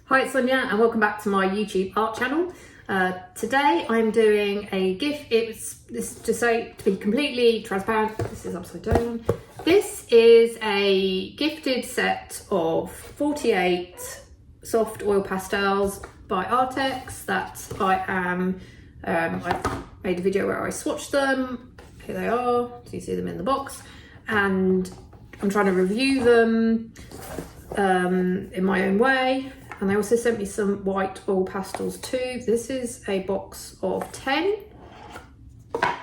Hi, it's Sonia and welcome back to my YouTube art channel. Today I'm doing a gift. To be completely transparent, this is upside down. This is a gifted set of 48 soft oil pastels by Arrtx that I've made a video where I swatched them. Here they are, so you see them in the box, and I'm trying to review them in my own way. And they also sent me some white oil pastels too. This is a box of 10,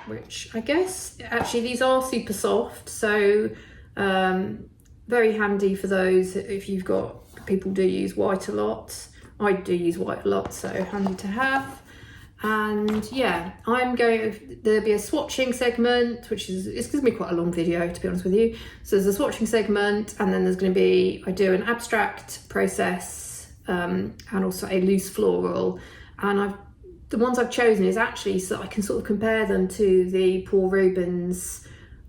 which I guess, actually these are super soft. So very handy for those if you've got, people do use white a lot. I do use white a lot, so handy to have. And yeah, there'll be a swatching segment, it's going to be quite a long video to be honest with you. So there's a swatching segment, and then there's going to be, I do an abstract process, and also a loose floral, and the ones I've chosen is actually so I can sort of compare them to the Paul Rubens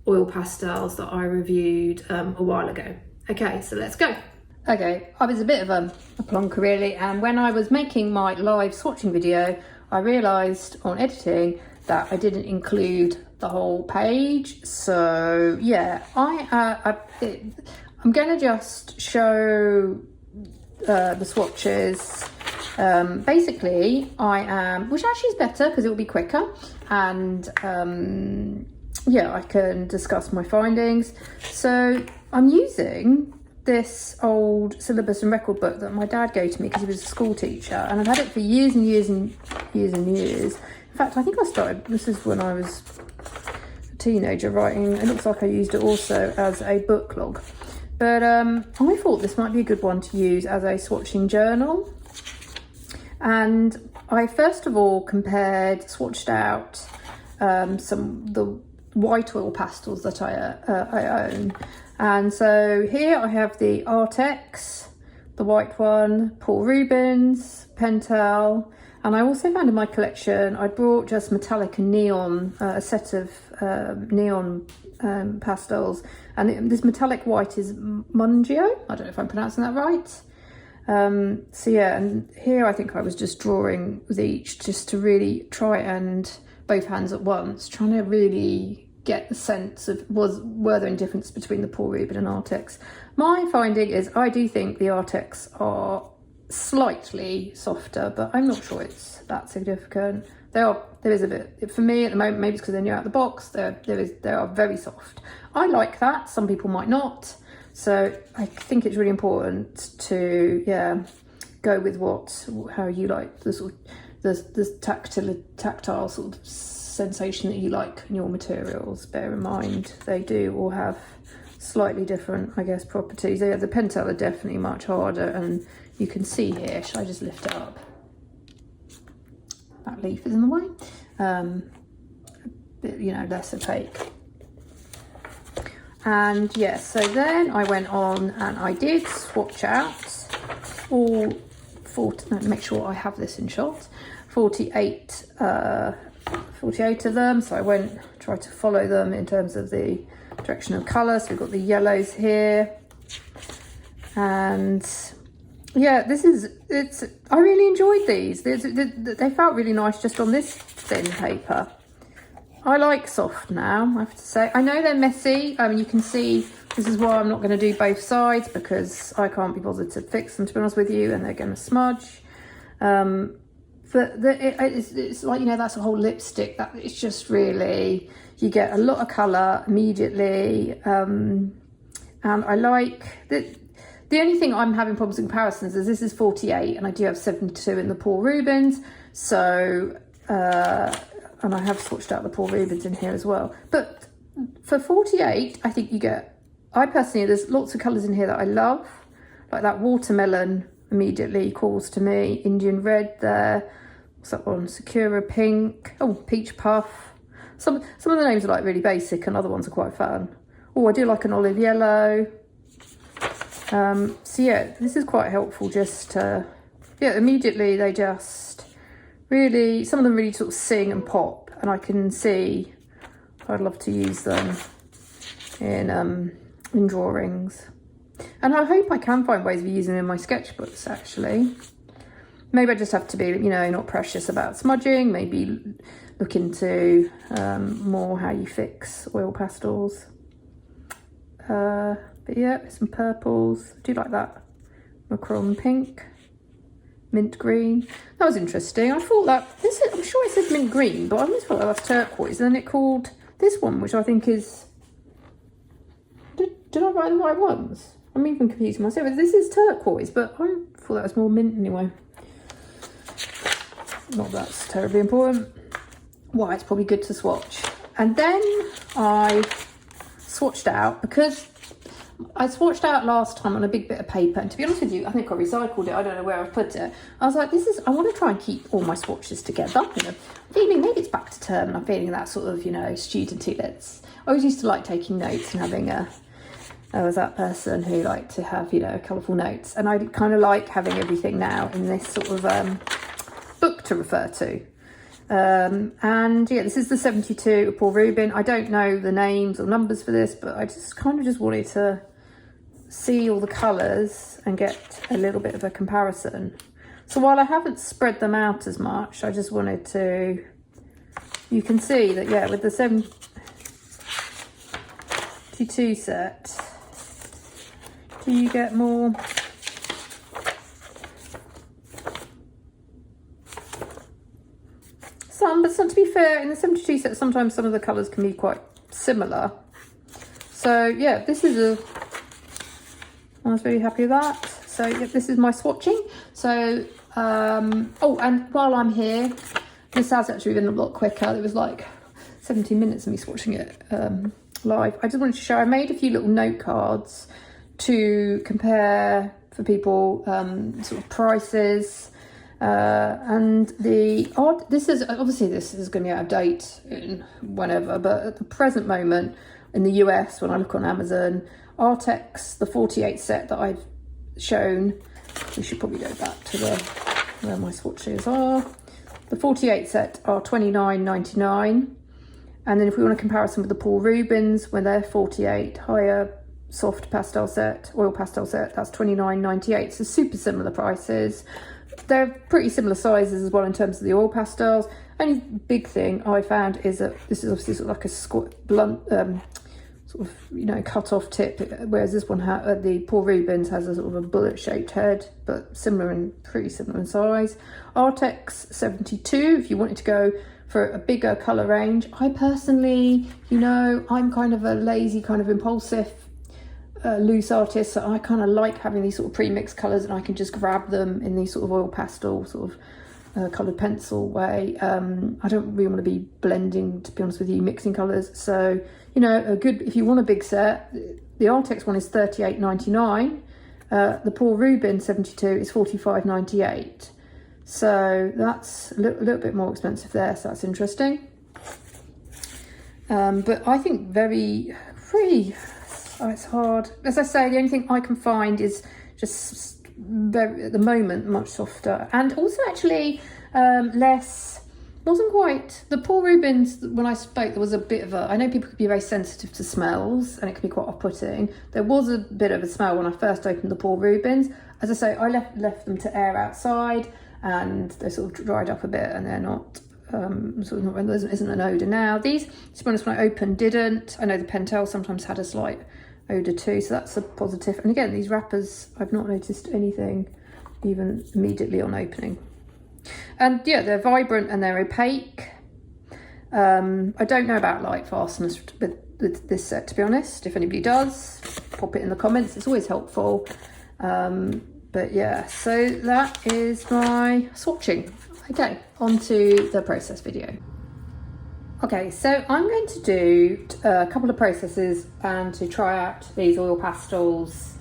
oil pastels that I reviewed a while ago. Okay, so let's go. Okay, I was a bit of a plonker really, and when I was making my live swatching video, I realised on editing that I didn't include the whole page. So yeah, I'm going to just show the swatches. Basically which actually is better because it will be quicker, and yeah, I can discuss my findings. So I'm using this old syllabus and record book that my dad gave to me because he was a school teacher, and I've had it for years and years and years and years. In fact, I think I started, this is when I was a teenager, writing. It looks like I used it also as a book log. But I thought this might be a good one to use as a swatching journal. And I first of all swatched out the white oil pastels that I own. And so here I have the Arrtx, the white one, Paul Rubens, Pastel, and I also found in my collection, I brought just metallic and neon, a set of neon pastels, and this metallic white is Mungio. I don't know if I'm pronouncing that right. So yeah, and here I think I was just drawing with each just to really try and both hands at once, trying to really get the sense of were there any difference between the Paul Rubens and Arrtx. My finding is I do think the Arrtx are slightly softer, but I'm not sure it's that significant. There is a bit, for me at the moment, maybe it's because they're new out of the box, they are very soft. I like that, some people might not. So I think it's really important to, go with how you like the sort of, the tactile sort of sensation that you like in your materials. Bear in mind, they do all have slightly different, I guess, properties. The Pastel are definitely much harder, and you can see here, should I just lift it up? That leaf is in the way. A bit, less opaque. And yeah, so then I went on and I did swatch out all 40, make sure I have this in shot, 48 of them. So I tried to follow them in terms of the direction of colour. So we've got the yellows here, and yeah, I really enjoyed these. They felt really nice just on this thin paper. I like soft now, I have to say. I know they're messy. You can see, this is why I'm not going to do both sides, because I can't be bothered to fix them, to be honest with you, and they're going to smudge. But it's like, that's a whole lipstick. That it's just really, you get a lot of colour immediately. And I like that. The only thing I'm having problems with comparisons is this is 48, and I do have 72 in the Paul Rubens. So, and I have swatched out the Paul Rubens in here as well. But for 48, I think I personally, there's lots of colours in here that I love. Like that watermelon immediately calls to me. Indian red there. What's that one? Sakura pink. Oh, peach puff. Some of the names are like really basic, and other ones are quite fun. Oh, I do like an olive yellow. So yeah, this is quite helpful just to, immediately they just really, some of them really sort of sing and pop, and I can see I'd love to use them in drawings. And I hope I can find ways of using them in my sketchbooks actually. maybe I just have to be, you know, not precious about smudging, maybe look into more how you fix oil pastels. But yeah, some purples. I do like that Macron pink, mint green. That was interesting. I thought that I'm sure it said mint green, but I always thought that was turquoise. And then it called this one, which I think is. Did I write the right ones? I'm even confused myself. This is turquoise, but I thought that was more mint anyway. Not that's terribly important. Well, it's probably good to swatch. And then I swatched out, because I swatched out last time on a big bit of paper, and to be honest with you, I think I recycled it. I don't know where I put it. I was like, I want to try and keep all my swatches together. You know, feeling maybe it's back to term, and I'm feeling that sort of, you know, studenty. I always used to like taking notes and having I was that person who liked to have, you know, colourful notes, and I kind of like having everything now in this sort of book to refer to. And yeah, this is the 72 Paul Rubin. I don't know the names or numbers for this, but I just kind of just wanted to see all the colours and get a little bit of a comparison. So while I haven't spread them out as much, I just wanted to, you can see that, yeah, with the 72 set, do you get more? But to be fair, in the 72 set, sometimes some of the colours can be quite similar. So yeah, I was really happy with that. So yeah, this is my swatching. So, oh, and while I'm here, this has actually been a lot quicker. It was like 17 minutes of me swatching it live. I just wanted to show, I made a few little note cards to compare for people, sort of prices. And this is going to be out of date in whenever, but at the present moment in the US, when I look on Amazon, Arrtx, the 48 set that I've shown, we should probably go back to where my swatches are. The 48 set are $29.99, and then if we want a comparison with the Paul Rubens, when they're 48 higher soft pastel set, oil pastel set, that's $29.98. So super similar prices. They're pretty similar sizes as well in terms of the oil pastels. Only big thing I found is that this is obviously sort of like a blunt, sort of, you know, cut off tip, whereas this one, the Paul Rubens, has a sort of a bullet shaped head, but pretty similar in size. Arrtx 72, if you wanted to go for a bigger colour range. I personally, you know, I'm kind of a lazy, kind of impulsive, loose artist, so I kind of like having these sort of pre-mixed colours, and I can just grab them in these sort of oil pastel sort of coloured pencil way. I don't really want to be blending, to be honest with you, mixing colours. So, you know, if you want a big set, the Arrtx one is $38.99. The Paul Rubin 72 is $45.98. So that's a little bit more expensive there, so that's interesting. But I think oh, it's hard. As I say, the only thing I can find is just at the moment, much softer. And also actually less, wasn't quite, the Paul Rubens, when I spoke, there was a bit of I know people could be very sensitive to smells, and it can be quite off-putting. There was a bit of a smell when I first opened the Paul Rubens. As I say, I left them to air outside, and they sort of dried up a bit, and they're not, there isn't an odour now. These, to be honest, when I opened, didn't. I know the Pastel sometimes had a slight odour too, so that's a positive. And again, these wrappers, I've not noticed anything even immediately on opening. And yeah, they're vibrant and they're opaque. I don't know about light fastness with this set, to be honest. If anybody does, pop it in the comments, it's always helpful. But yeah, so that is my swatching. Okay, on to the process video. Okay, so I'm going to do a couple of processes and to try out these oil pastels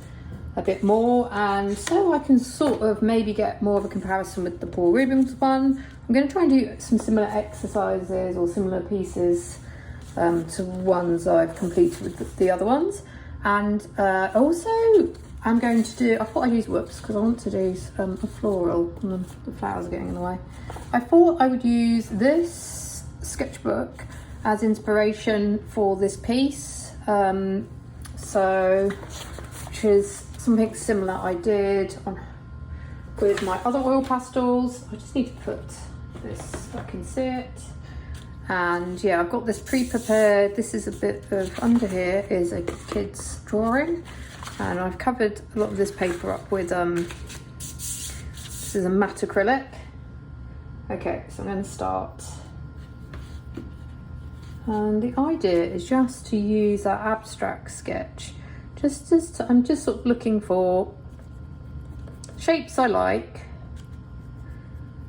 a bit more, and so I can sort of maybe get more of a comparison with the Paul Rubens one. I'm going to try and do some similar exercises or similar pieces to ones I've completed with the other ones. And also I'm going to do, I thought I'd use whoops because I want to do a floral, and the flowers are getting in the way. I thought I would use this sketchbook as inspiration for this piece, which is something similar I did on with my other oil pastels. I just need to put this so I can see it. And yeah, I've got this pre-prepared. This is a bit of, under here is a kid's drawing, and I've covered a lot of this paper up with this is a matte acrylic. Okay, so I'm going to start, and the idea is just to use that abstract sketch. I'm just sort of looking for shapes I like.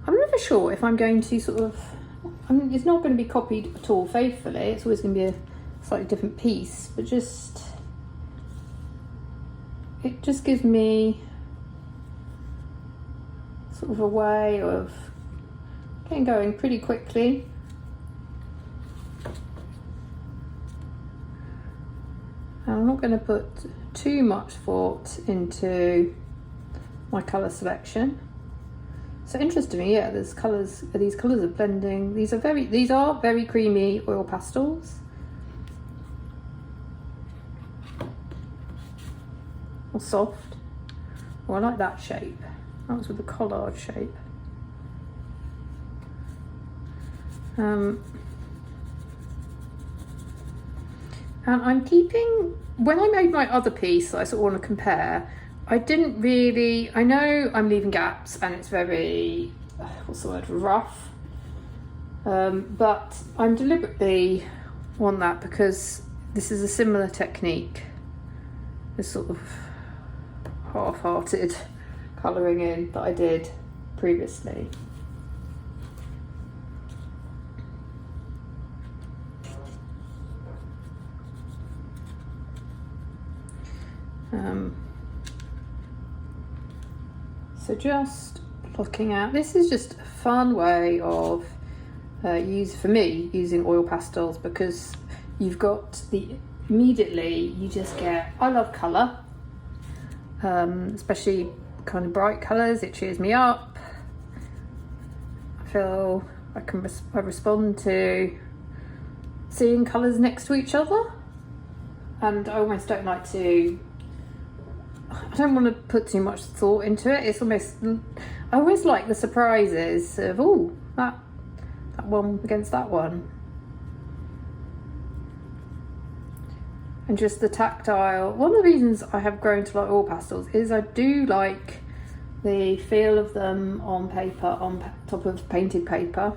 I'm never sure if I'm going to sort of, it's not going to be copied at all faithfully. It's always going to be a slightly different piece, but it just gives me sort of a way of getting going pretty quickly. And I'm not going to put too much thought into my colour selection. So interestingly, yeah, these colours are blending. These are very creamy oil pastels. Or soft. Oh, I like that shape. That was with the collard shape. And I'm keeping, when I made my other piece that I sort of want to compare, I didn't really, I know I'm leaving gaps and it's very, what's the word, rough. But I'm deliberately want that because this is a similar technique. This sort of half-hearted colouring in that I did previously. So just looking at, this is just a fun way of for me using oil pastels, because you've got immediately you just get, I love colour, especially kind of bright colours. It cheers me up. I feel I respond to seeing colours next to each other, and I almost don't like to, I don't want to put too much thought into it. It's almost, I always like the surprises of, oh, that one against that one. And just the tactile. One of the reasons I have grown to like oil pastels is I do like the feel of them on paper, on top of painted paper.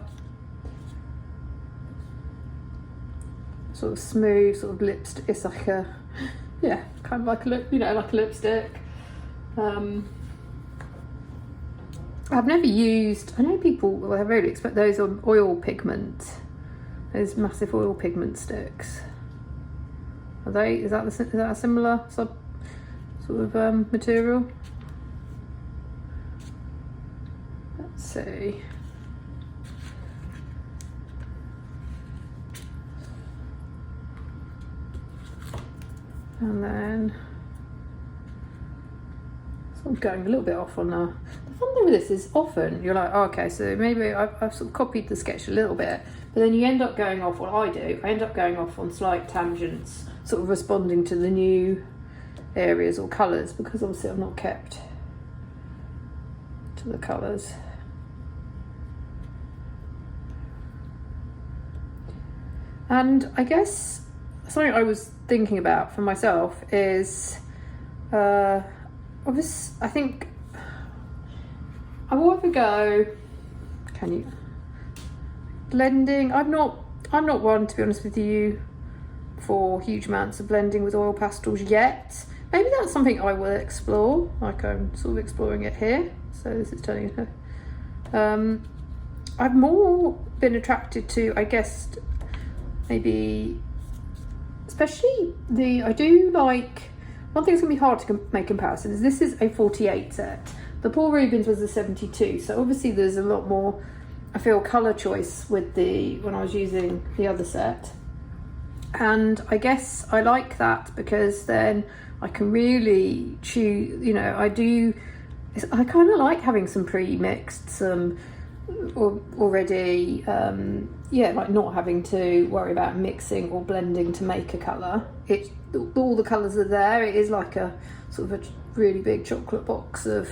Sort of smooth, sort of lipstick. It's like a, yeah, kind of like a lip, like a lipstick. I've never used, I know people really expect those on oil pigment, those massive oil pigment sticks. Are they, is that a similar sort of material? Let's see. And then, so I'm going a little bit off on the fun thing with this is often you're like, oh, okay, so maybe I've sort of copied the sketch a little bit, but then you end up going off, what I do, I end up going off on slight tangents, sort of responding to the new areas or colours, because obviously I've not kept to the colours. And I guess something I was thinking about for myself is, obviously, I think I will either go, blending. I'm not one, to be honest with you, for huge amounts of blending with oil pastels yet. Maybe that's something I will explore, like I'm sort of exploring it here. So this is turning into, I've more been attracted to, I guess, maybe, especially I do like, one thing that's going to be hard to make comparisons, this is a 48 set. The Paul Rubens was a 72, so obviously there's a lot more, I feel, colour choice with when I was using the other set. And I guess I like that because then I can really choose, I kind of like having some pre-mixed, some already, like not having to worry about mixing or blending to make a colour. All the colours are there. It is like a sort of a really big chocolate box of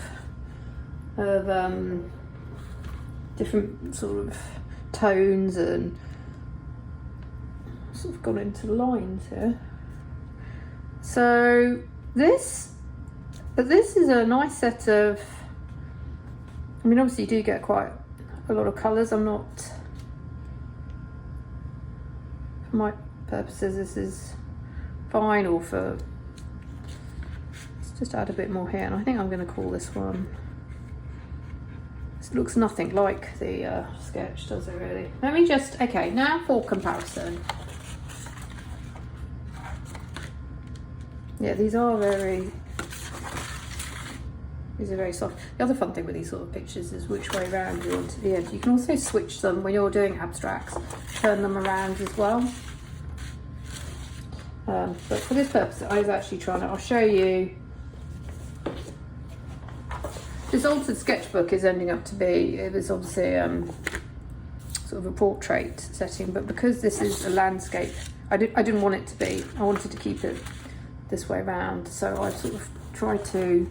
of different sort of tones and sort of gone into lines here. So this is a nice set of, I mean, obviously you do get quite a lot of colours. I'm not, for my purposes, this is fine, or for, let's just add a bit more here, and I think I'm going to call this one, this looks nothing like the sketch, does it really? Let me just, okay, now for comparison. Yeah, these are very soft. The other fun thing with these sort of pictures is which way around you want to the end. You can also switch them when you're doing abstracts, turn them around as well. But for this purpose, I was actually trying to, I'll show you. This altered sketchbook is ending up to be, it was obviously sort of a portrait setting, but because this is a landscape, I didn't want it to be, I wanted to keep it this way around, so I sort of tried to,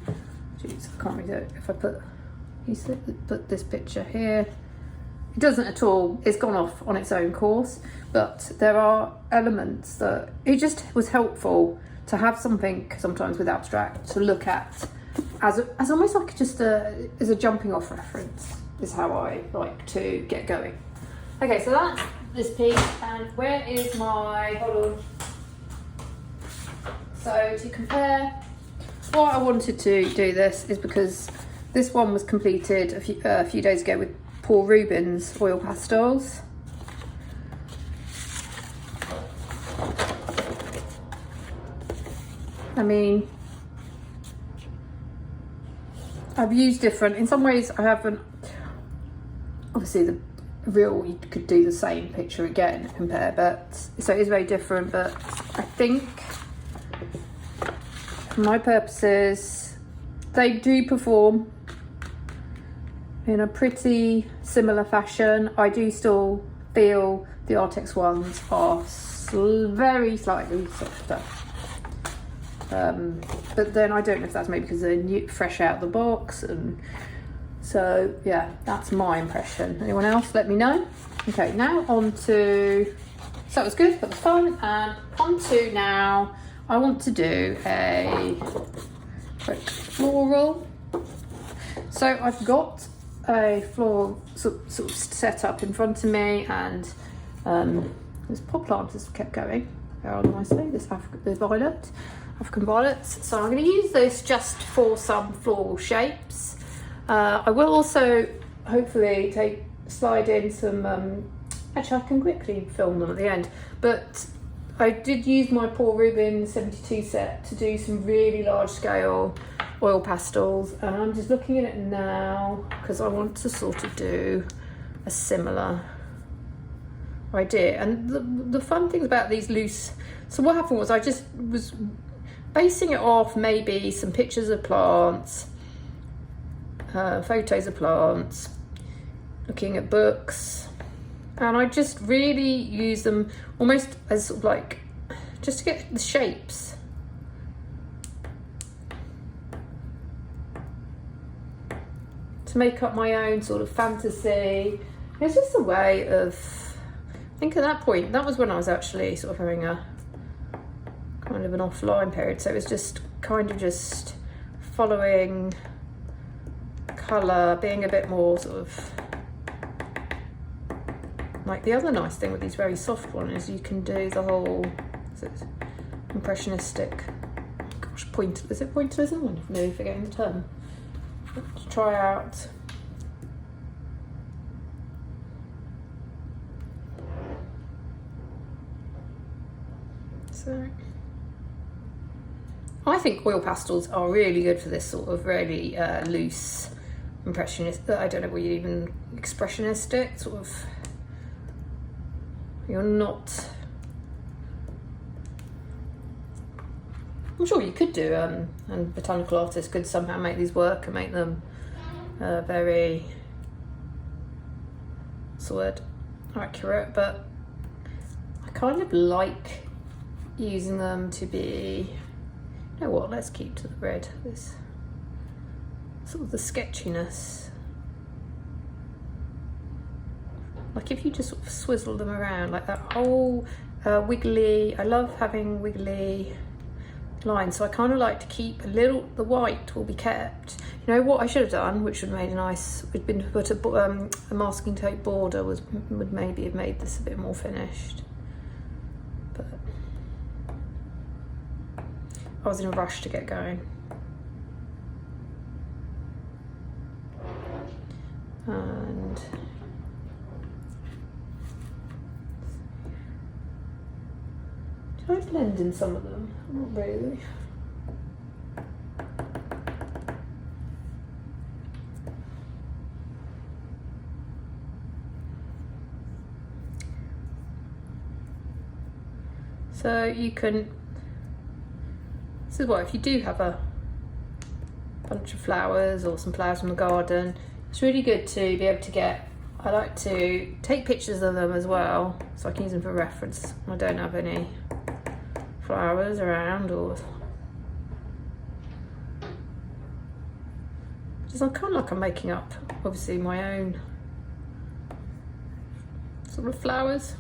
geez, I can't really do it. If I put this picture here, it doesn't at all, it's gone off on its own course, but there are elements that, it just was helpful to have something sometimes with abstract to look at as almost like just as a jumping off reference, is how I like to get going. Okay, so that's this piece, and where is my, hold on. So to compare, why I wanted to do this is because this one was completed a few days ago with Paul Rubin's oil pastels. I mean, I've used different, in some ways I haven't, obviously the real, you could do the same picture again and compare, but, so it is very different, but I think for my purposes, they do perform in a pretty similar fashion. I do still feel the Arrtx ones are very slightly softer. But then I don't know if that's maybe because they're new, fresh out of the box, and so yeah, that's my impression. Anyone else, let me know. Okay, now on to, so that was good, that was fun, and on to now, I want to do a quick floral. So I've got a floral sort of set up in front of me, and this pot plant has kept going very nicely, this African violets. So I'm going to use this just for some floral shapes. I will also hopefully slide in some, actually I can quickly film them at the end, but I did use my Paul Rubin 72 set to do some really large scale oil pastels, and I'm just looking at it now because I want to sort of do a similar idea. And the fun things about these loose, so what happened was I just was basing it off maybe some pictures of plants, photos of plants, looking at books, and I just really use them almost as sort of like just to get the shapes. To make up my own sort of fantasy. It's just a way of, I think at that point, that was when I was actually sort of having a kind of an offline period, so it was just kind of just following colour, being a bit more sort of, like the other nice thing with these very soft ones is you can do the whole, is it impressionistic, gosh, is it pointillism? I'm nearly forgetting the term. Let's try out. So I think oil pastels are really good for this sort of really loose impressionist, I don't know what you even, expressionistic sort of, you're not, I'm sure you could do, and botanical artists could somehow make these work and make them very, what's the word, accurate, but I kind of like using them to be, you know what, let's keep to the red, this sort of the sketchiness. Like if you just sort of swizzle them around, like that whole wiggly, I love having wiggly lines, so I kind of like to keep a little, the white will be kept. You know what I should have done, which would have made a nice, would been to put a masking tape border, would maybe have made this a bit more finished. But I was in a rush to get going. And did I blend in some of them? Not really. So you can, this is what, if you do have a bunch of flowers or some flowers from the garden, it's really good to be able to get, I like to take pictures of them as well, so I can use them for reference when I don't have any flowers around, or just I'm kind of like I'm making up obviously my own sort of flowers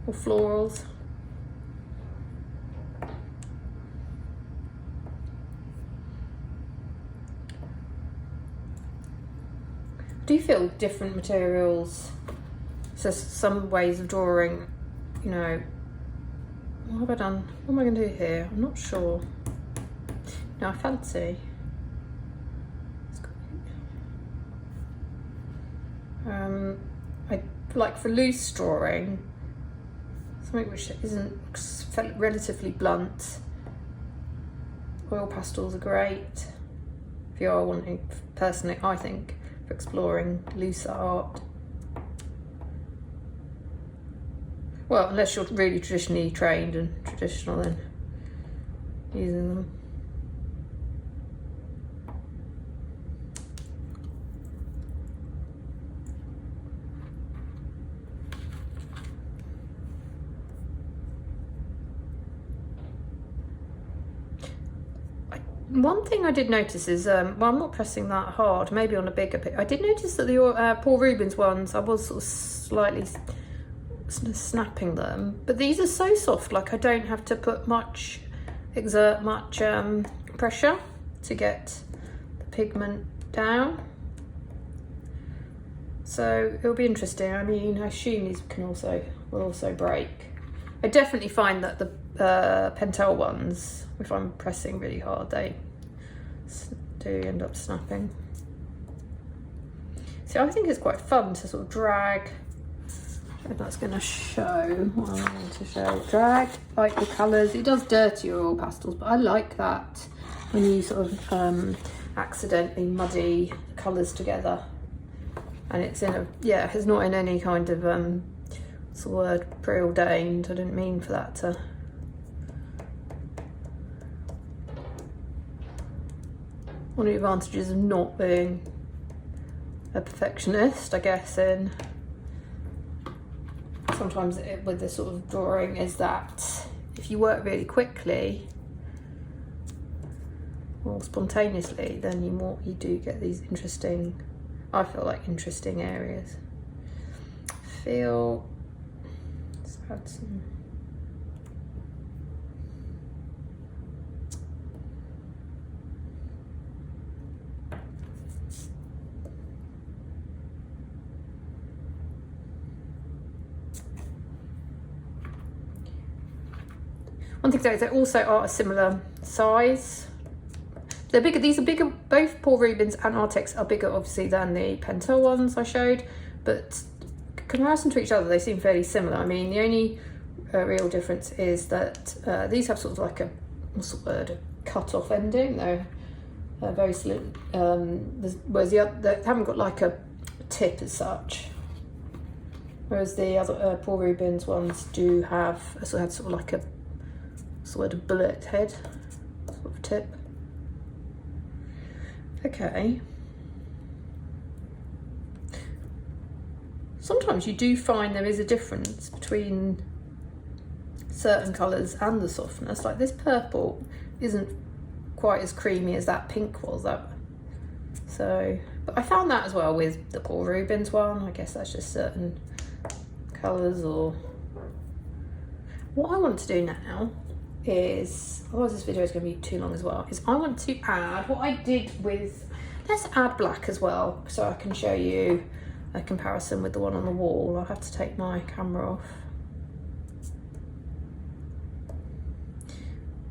or florals. Do you feel different materials, so some ways of drawing, you know, what have I done? What am I going to do here? I'm not sure. No, I fancy. I like for loose drawing, something which isn't relatively blunt. Oil pastels are great if you are wanting, personally, I think, for exploring looser art. Well, unless you're really traditionally trained and traditional in using them. One thing I did notice is, well, I'm not pressing that hard, maybe on a bigger pic. I did notice that the Paul Rubens ones, I was sort of slightly snapping them, but these are so soft, like I don't have to exert much pressure to get the pigment down. So it'll be interesting. I mean, I assume these will also break. I definitely find that the Pastel ones, if I'm pressing really hard, they do end up snapping. So I think it's quite fun to sort of drag. If that's going to show what I want to show. Drag like the colours. It does dirty your oil pastels, but I like that when you sort of accidentally muddy the colours together. And it's in a, yeah, it's not in any kind of what's the word, preordained. I didn't mean for that to. One of the advantages of not being a perfectionist, I guess, in sometimes with this sort of drawing, is that if you work really quickly or spontaneously, then you do get these interesting, I feel like, interesting areas. Let's add some. One thing to say is they also are a similar size. They're bigger. These are bigger. Both Paul Rubens and Arrtx are bigger, obviously, than the Pastel ones I showed. But in comparison to each other, they seem fairly similar. I mean, the only real difference is that these have sort of like a, what's the word, a cut-off ending. They're very slim. Whereas the other, they haven't got like a tip as such. Whereas the other Paul Rubens ones do have sort of like a, what's the word, a bullet head sort of tip. Okay. Sometimes you do find there is a difference between certain colours and the softness. Like this purple isn't quite as creamy as that pink was. That So, but I found that as well with the Paul Rubens one. I guess that's just certain colours. Or what I want to do now is, otherwise this video is going to be too long as well, is I want to add what I did with, let's add black as well, so I can show you a comparison with the one on the wall. I'll have to take my camera off.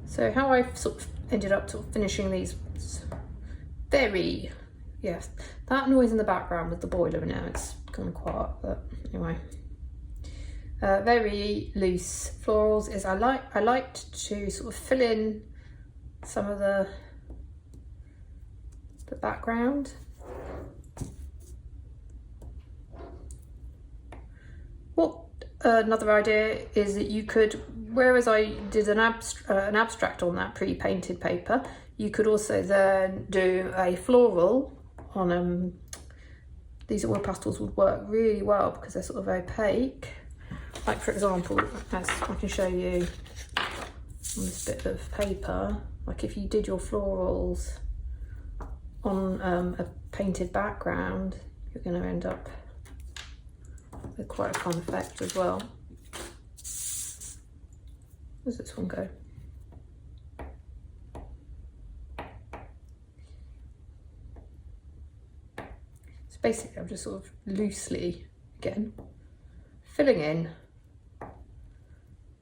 So how I've sort of ended up sort of finishing these very, yes, that noise in the background with the boiler now, it's gone quiet, but anyway. Very loose florals is I liked to sort of fill in some of the background. What another idea is that you could, whereas I did an abstract on that pre-painted paper, you could also then do a floral on these oil pastels would work really well because they're sort of opaque. Like for example, as I can show you on this bit of paper, like if you did your florals on a painted background, you're going to end up with quite a fun effect as well. Where's this one go? So basically I'm just sort of loosely, again, filling in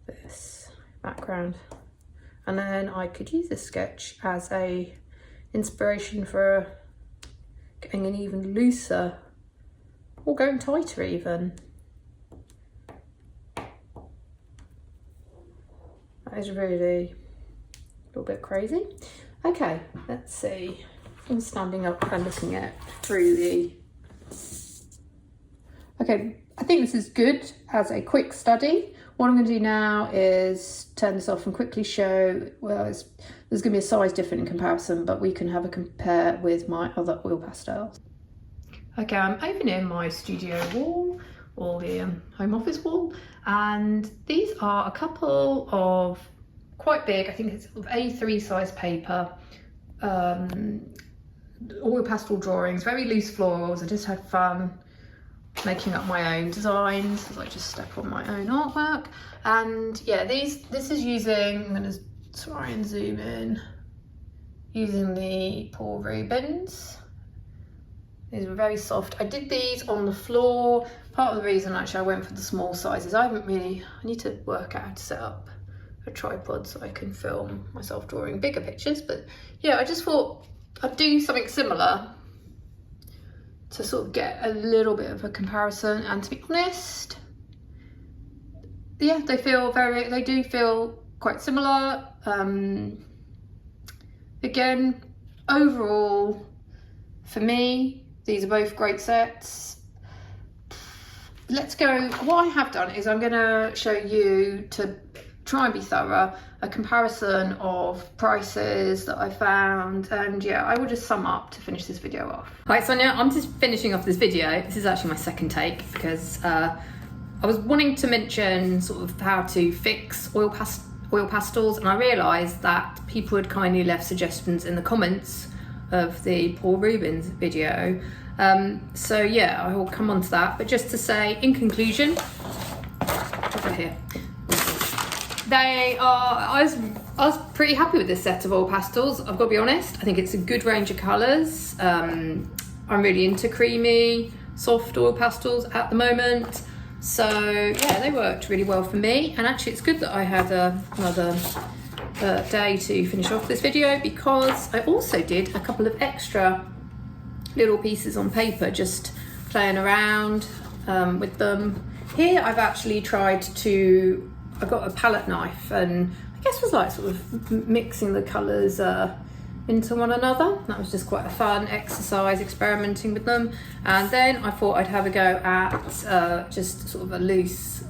this background, and then I could use this sketch as a inspiration for getting an even looser, or going tighter even. That is really a little bit crazy. Okay, let's see. I'm standing up and looking at through the. Okay, I think this is good as a quick study. What I'm going to do now is turn this off and quickly show, well, there's going to be a size different in comparison, but we can have a compare with my other oil pastels. Okay, I'm over near my studio wall, or the home office wall, and these are a couple of quite big, I think it's A3 size paper, oil pastel drawings, very loose florals. I just had fun making up my own designs as I just step on my own artwork. And yeah, this is using, I'm going to try and zoom in, using the Paul Rubens. These were very soft. I did these on the floor. Part of the reason actually I went for the small sizes, I need to work out how to set up a tripod so I can film myself drawing bigger pictures. But yeah, I just thought I'd do something similar to sort of get a little bit of a comparison. And to be honest, yeah, they do feel quite similar. Again, overall, for me, these are both great sets. Let's go, what I have done is I'm gonna show you, to try and be thorough, a comparison of prices that I found, and yeah, I will just sum up to finish this video off. Right, so now I'm just finishing off this video. This is actually my second take because I was wanting to mention sort of how to fix oil pastels, and I realised that people had kindly left suggestions in the comments of the Paul Rubens video. So yeah, I will come on to that, but just to say, in conclusion, over here, I was pretty happy with this set of oil pastels. I've got to be honest, I think it's a good range of colours. I'm really into creamy, soft oil pastels at the moment. So yeah, they worked really well for me. And actually it's good that I had another day to finish off this video, because I also did a couple of extra little pieces on paper, just playing around with them. Here I've actually tried to, I got a palette knife and I guess was like sort of mixing the colours into one another. That was just quite a fun exercise, experimenting with them. And then I thought I'd have a go at just sort of a loose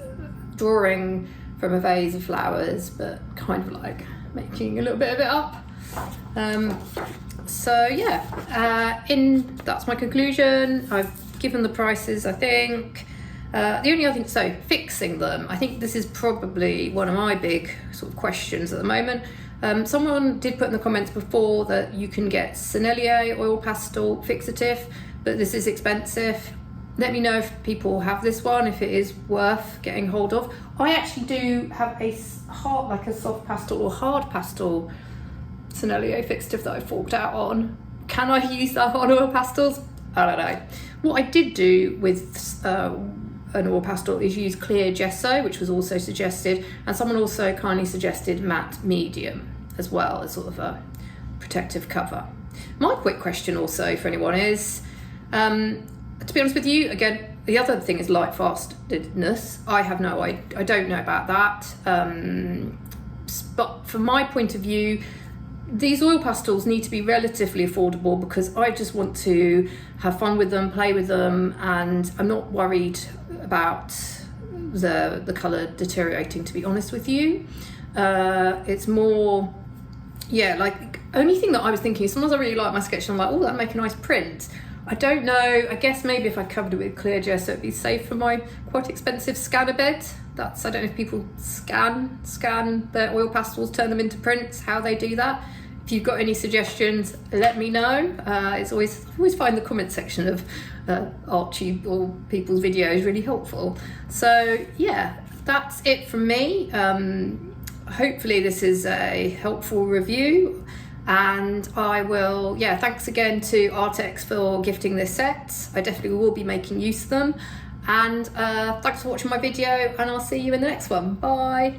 drawing from a vase of flowers, but kind of like making a little bit of it up. So yeah, that's my conclusion. I've given the prices, I think. The only other thing, so fixing them, I think this is probably one of my big sort of questions at the moment. Someone did put in the comments before that you can get Sennelier oil pastel fixative, but this is expensive. Let me know if people have this one, if it is worth getting hold of. I actually do have a hard, like a soft pastel or hard pastel Sennelier fixative that I forked out on. Can I use that on oil pastels? I don't know. What I did do with an oil pastel is use clear gesso, which was also suggested, and someone also kindly suggested matte medium as well as sort of a protective cover. My quick question also for anyone is, to be honest with you, again, the other thing is light fastedness. I don't know about that. But from my point of view, these oil pastels need to be relatively affordable because I just want to have fun with them, play with them, and I'm not worried about the colour deteriorating, to be honest with you. It's more, yeah, like, only thing that I was thinking, sometimes I really like my sketch and I'm like, oh, that'd make a nice print. I don't know, I guess maybe if I covered it with clear gesso it'd be safe for my quite expensive scanner bed. I don't know if people scan their oil pastels, turn them into prints, how they do that. If you've got any suggestions, let me know. I always find the comment section of Arrtx or people's videos really helpful. So yeah, that's it from me. Hopefully this is a helpful review. And I will, yeah, thanks again to Arrtx for gifting this set. I definitely will be making use of them. And thanks for watching my video, and I'll see you in the next one. Bye.